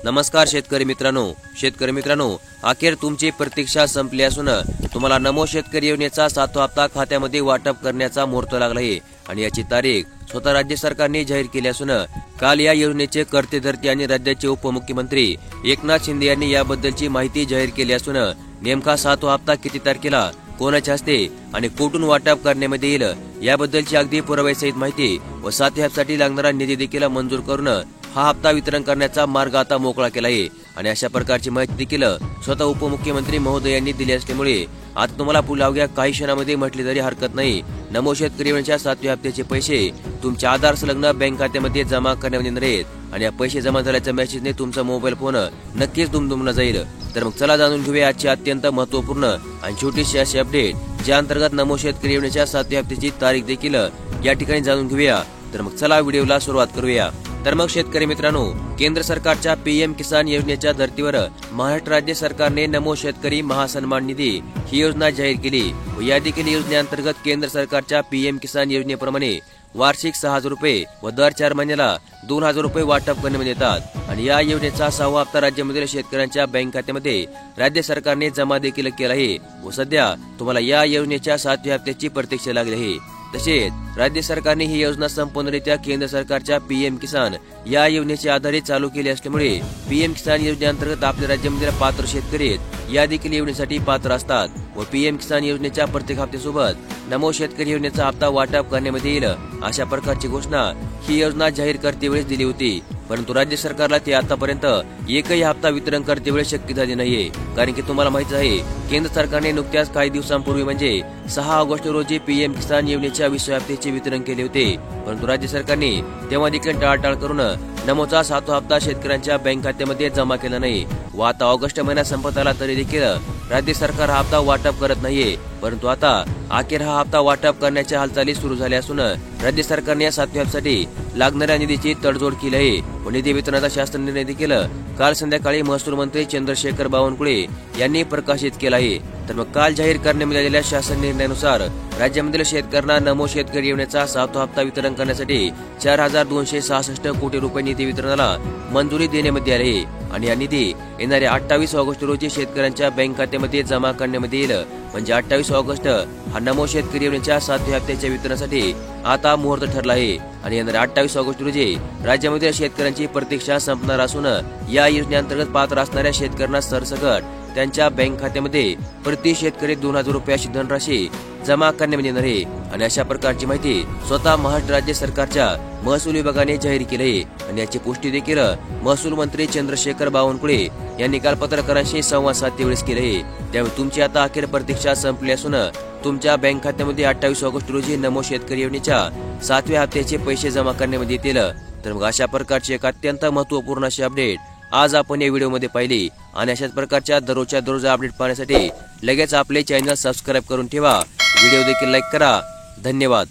नमस्कार शेतकरी मित्रांनो, अखेर तुमची प्रतीक्षा संपली असून तुम्हाला नमो शेतकरी योजनेचा 7वा हप्ता खात्यामध्ये वाटप करण्याचा मुहूर्त लागला आहे आणि याची तारीख स्वतः राज्य सरकारने जाहीर केली असून काल या योजनेचे कर्तेधर्ते आणि राज्याचे उपमुख्यमंत्री एकनाथ शिंदे यांनी याबद्दलची माहिती जाहीर केली असून नेमका 7वा हप्ता किती तारखेला कोणाच्या हस्ते आणि कुठून वाटप करण्यामध्ये येईल याबद्दलची अगदी पुराव्यासहित माहिती व 7व्या हप्त्यासाठी लागणारा निधी देखील मंजूर करून हा हप्ता वितरण करण्याचा मार्ग आता मोकळा केला आहे आणि अशा प्रकारची माहिती देखील स्वतः उपमुख्यमंत्री महोदय यांनी दिली असल्यामुळे आता तुम्हाला पुढील अवघ्या काही क्षणामध्ये म्हटली तरी हरकत नाही, नमो शेतकरी योजनेच्या 7व्या हप्त्याचे पैसे तुमच्या आधार संलग्न बँक खात्यामध्ये जमा करण्यात येणार आहेत आणि या पैसे जमा झाल्याच्या मेसेजने तुमचा मोबाईल फोन नक्कीच दुमदुमला जाईल। तर मग चला जाणून घेऊया आजची अत्यंत महत्वपूर्ण आणि छोटीशी अशी अपडेट ज्या अंतर्गत नमो शेतकरी योजनेच्या 7व्या हप्त्याची तारीख देखील या ठिकाणी जाणून घेऊया। तर मग चला व्हिडिओला सुरुवात करूया। तर मग शेतकरी मित्रांनो, केंद्र सरकारच्या पीएम किसान योजनेच्या धर्तीवर महाराष्ट्र राज्य सरकारने नमो शेतकरी महासन्मान निधी ही योजना जाहीर केली व या देखील योजनेअंतर्गत केंद्र सरकारच्या पीएम किसान योजनेप्रमाणे वार्षिक 6,000 रुपये व दर 4 महिन्याला 2,000 रुपये वाटप करण्यात येतात आणि या योजनेचा 6वा हप्ता राज्यामधील शेतकऱ्यांच्या बँक खात्यामध्ये राज्य सरकारने जमा देखील केला आहे व सध्या तुम्हाला या योजनेच्या 7व्या हप्त्याची प्रतीक्षा लागली आहे। तसेच राज्य सरकारने ही योजना संपूर्णरित्या केंद्र सरकारच्या पीएम किसान या योजनेच्या आधारे चालू केली असल्यामुळे पीएम किसान योजनेअंतर्गत आपल्या राज्यामधील पात्र शेतकरी या देखील योजनेसाठी पात्र असतात व पीएम किसान योजनेच्या प्रत्येक हप्त्यासोबत नमो शेतकरी योजनेचा हप्ता वाटप करण्यामध्ये येईल अशा प्रकारची घोषणा ही योजना जाहीर करतेवेळेस दिली होती, परंतु राज्य सरकारला ते आतापर्यंत एकही हप्ता वितरण करतेवेळी शक्य झाले नाहीये। कारण की तुम्हाला माहित आहे, केंद्र सरकारने नुकत्याच काही दिवसांपूर्वी म्हणजे 6 ऑगस्ट रोजी पीएम किसान योजनेच्या 20व्या हप्त्याचे वितरण केले होते, परंतु राज्य सरकारने तेव्हा देखील टाळाटाळ करून नमोचा 7वा हप्ता शेतकऱ्यांच्या बँक खात्यामध्ये जमा केला नाही व आता ऑगस्ट महिना संपत आला तरी देखील राज्य सरकार हा हप्ता वाटप करत नाहीये, परंतु आता अखेर हा हप्ता वाटप करण्याच्या हालचाली सुरू झाल्या असून राज्य सरकारने या 7व्या हप्त्यासाठी लागणाऱ्या निधीची तडजोड केली आहे व निधी वितरणाचा शासन निर्णय देखील काल संध्याकाळी महसूल मंत्री चंद्रशेखर बावनकुळे यांनी प्रकाशित केला आहे। तर मग काल जाहीर करण्यात आलेल्या शासन निर्णयानुसार राज्यामधील शेतकऱ्यांना नमो शेतकरी योजनेचा 7वा हप्ता वितरण करण्यासाठी 4,266 कोटी रुपये निधी वितरणाला मंजुरी देण्यामध्ये आली आहे आणि हा निधी येणाऱ्या 28 ऑगस्ट रोजी शेतकऱ्यांच्या बँक खात्यामध्ये जमा करण्यामध्ये येईल। म्हणजे 28 ऑगस्ट हा नमो शेतकरी योजनेच्या 7व्या हप्त्याच्या वितरणासाठी आता मुहूर्त ठरला आहे आणि येणाऱ्या 28 ऑगस्ट रोजी राज्यामध्ये शेतकऱ्यांची प्रतीक्षा संपणार असून या योजनेअंतर्गत पात्र असणाऱ्या शेतकऱ्यांना सरसकट त्यांच्या बँक खात्यामध्ये प्रति शेतकरी 2,000 रुपये अशी धनराशी जमा करण्यात येणार आहे आणि अशा प्रकारची माहिती स्वतः महाराष्ट्र राज्य सरकारच्या महसूल विभागाने जाहीर केली आहे आणि याची पुष्टी देखील महसूल मंत्री चंद्रशेखर बावनकुळे यांनी काल पत्रकारांशी संवाद साधतेवेळेस केली आहे। त्यामुळे तुमची आता अखेर प्रतीक्षा संपली असून तुमच्या बँक खात्यामध्ये 28 ऑगस्ट रोजी नमो शेतकरी योजनेच्या 7व्या हप्त्याचे पैसे जमा करण्यामध्ये येतील। तर मग अशा प्रकारची एक अत्यंत महत्वपूर्ण अशी अपडेट आज आपण या व्हिडिओमध्ये पाहिली आणि अशाच प्रकारच्या दररोजच्या दररोज अपडेट पाहण्यासाठी लगेच आपले चॅनल सबस्क्राईब करून ठेवा, व्हिडिओ देखील लाईक करा। धन्यवाद।